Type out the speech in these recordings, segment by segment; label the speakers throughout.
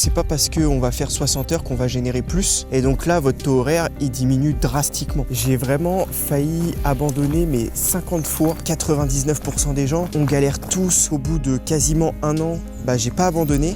Speaker 1: C'est pas parce qu'on va faire 60 heures qu'on va générer plus. Et donc là, votre taux horaire, il diminue drastiquement. J'ai vraiment failli abandonner, mais 50 fois. 99% des gens, on galère tous. Au bout de quasiment un an, j'ai pas abandonné.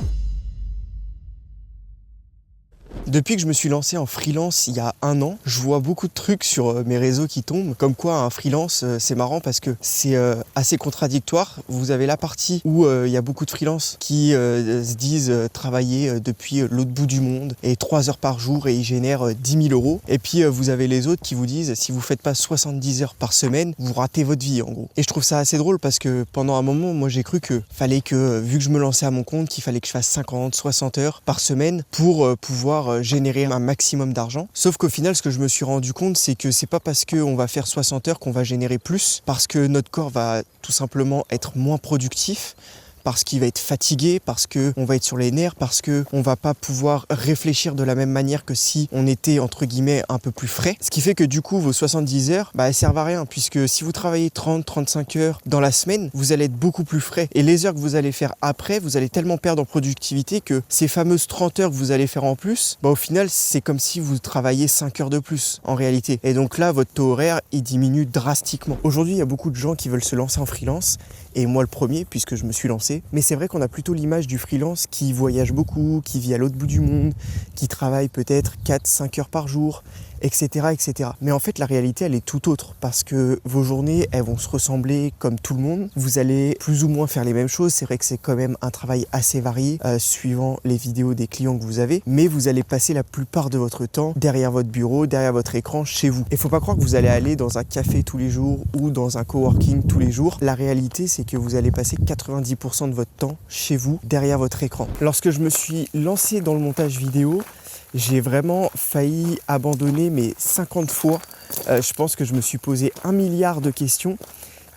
Speaker 1: Depuis que je me suis lancé en freelance il y a un an, je vois beaucoup de trucs sur mes réseaux qui tombent. Comme quoi un freelance, c'est marrant parce que c'est assez contradictoire. Vous avez la partie où il y a beaucoup de freelance qui se disent travailler depuis l'autre bout du monde et 3 heures par jour et ils génèrent 10 000 euros. Et puis vous avez les autres qui vous disent si vous faites pas 70 heures par semaine, vous ratez votre vie en gros. Et je trouve ça assez drôle parce que pendant un moment, moi j'ai cru que fallait que, vu que je me lançais à mon compte, qu'il fallait que je fasse 50, 60 heures par semaine pour pouvoir générer un maximum d'argent. Sauf qu'au final, ce que je me suis rendu compte, c'est que c'est pas parce qu'on va faire 60 heures qu'on va générer plus, parce que notre corps va tout simplement être moins productif, parce qu'il va être fatigué, parce qu'on va être sur les nerfs, parce qu'on va pas pouvoir réfléchir de la même manière que si on était entre guillemets un peu plus frais. Ce qui fait que du coup vos 70 heures, elles servent à rien, puisque si vous travaillez 30-35 heures dans la semaine, vous allez être beaucoup plus frais. Et les heures que vous allez faire après, vous allez tellement perdre en productivité que ces fameuses 30 heures que vous allez faire en plus, au final c'est comme si vous travailliez 5 heures de plus en réalité. Et donc là votre taux horaire il diminue drastiquement. Aujourd'hui il y a beaucoup de gens qui veulent se lancer en freelance, et moi le premier puisque je me suis lancé. Mais c'est vrai qu'on a plutôt l'image du freelance qui voyage beaucoup, qui vit à l'autre bout du monde, qui travaille peut-être 4-5 heures par jour, etc., etc. Mais en fait, la réalité, elle est tout autre parce que vos journées, elles vont se ressembler comme tout le monde. Vous allez plus ou moins faire les mêmes choses. C'est vrai que c'est quand même un travail assez varié suivant les vidéos des clients que vous avez. Mais vous allez passer la plupart de votre temps derrière votre bureau, derrière votre écran, chez vous. Et faut pas croire que vous allez aller dans un café tous les jours ou dans un coworking tous les jours. La réalité, c'est que vous allez passer 90% de votre temps chez vous, derrière votre écran. Lorsque je me suis lancé dans le montage vidéo, j'ai vraiment failli abandonner, mais 50 fois. Je pense que je me suis posé 1 milliard de questions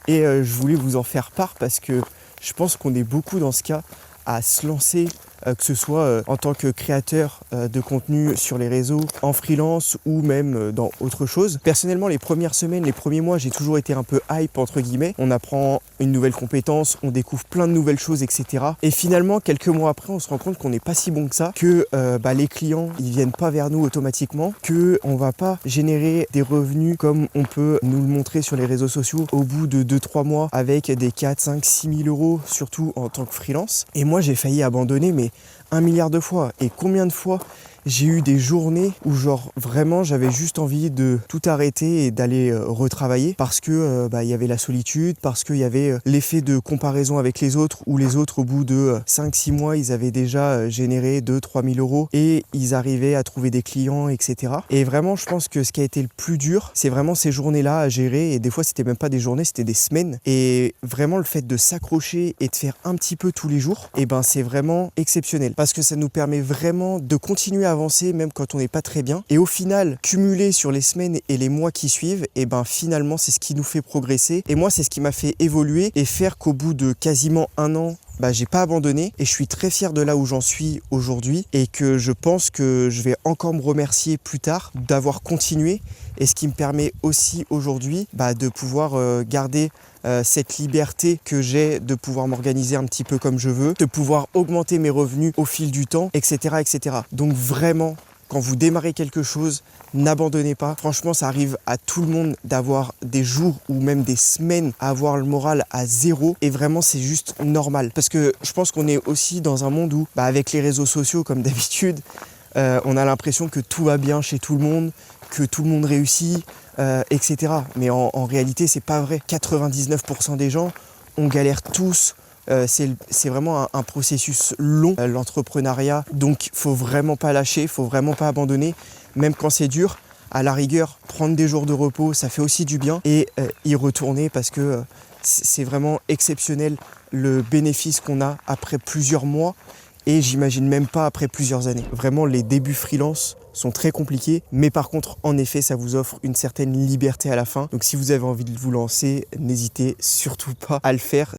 Speaker 1: et je voulais vous en faire part parce que je pense qu'on est beaucoup dans ce cas à se lancer, que ce soit en tant que créateur de contenu sur les réseaux, en freelance ou même dans autre chose. Personnellement, les premières semaines, les premiers mois, j'ai toujours été un peu hype entre guillemets. On apprend une nouvelle compétence, on découvre plein de nouvelles choses, etc. Et finalement, quelques mois après, on se rend compte qu'on n'est pas si bon que ça, que les clients, ils viennent pas vers nous automatiquement, que on va pas générer des revenus comme on peut nous le montrer sur les réseaux sociaux au bout de 2-3 mois avec des 4, 5, 6 000 euros, surtout en tant que freelance. Et moi, j'ai failli abandonner, mais 1 milliard de fois. Et combien de fois j'ai eu des journées où genre vraiment j'avais juste envie de tout arrêter et d'aller retravailler parce que y avait la solitude, parce qu'il y avait l'effet de comparaison avec les autres où les autres au bout de 5-6 mois ils avaient déjà généré 2-3 000 euros et ils arrivaient à trouver des clients, etc. Et vraiment je pense que ce qui a été le plus dur c'est vraiment ces journées-là à gérer, et des fois c'était même pas des journées, c'était des semaines, et vraiment le fait de s'accrocher et de faire un petit peu tous les jours, et c'est vraiment exceptionnel parce que ça nous permet vraiment de continuer à avancer même quand on n'est pas très bien, et au final cumuler sur les semaines et les mois qui suivent, et finalement c'est ce qui nous fait progresser. Et moi c'est ce qui m'a fait évoluer et faire qu'au bout de quasiment un an j'ai pas abandonné, et je suis très fier de là où j'en suis aujourd'hui, et que je pense que je vais encore me remercier plus tard d'avoir continué, et ce qui me permet aussi aujourd'hui de pouvoir garder cette liberté que j'ai de pouvoir m'organiser un petit peu comme je veux, de pouvoir augmenter mes revenus au fil du temps, etc., etc. Donc vraiment, quand vous démarrez quelque chose, n'abandonnez pas. Franchement, ça arrive à tout le monde d'avoir des jours ou même des semaines à avoir le moral à zéro. Et vraiment, c'est juste normal. Parce que je pense qu'on est aussi dans un monde où, avec les réseaux sociaux, comme d'habitude, on a l'impression que tout va bien chez tout le monde, que tout le monde réussit, etc. Mais en réalité, c'est pas vrai. 99% des gens, on galère tous. C'est vraiment un processus long, l'entrepreneuriat, donc faut vraiment pas lâcher, faut vraiment pas abandonner, même quand c'est dur. À la rigueur, prendre des jours de repos, ça fait aussi du bien, et y retourner parce que c'est vraiment exceptionnel le bénéfice qu'on a après plusieurs mois, et j'imagine même pas après plusieurs années. Vraiment, les débuts freelance sont très compliqués, mais par contre, en effet, ça vous offre une certaine liberté à la fin. Donc si vous avez envie de vous lancer, n'hésitez surtout pas à le faire.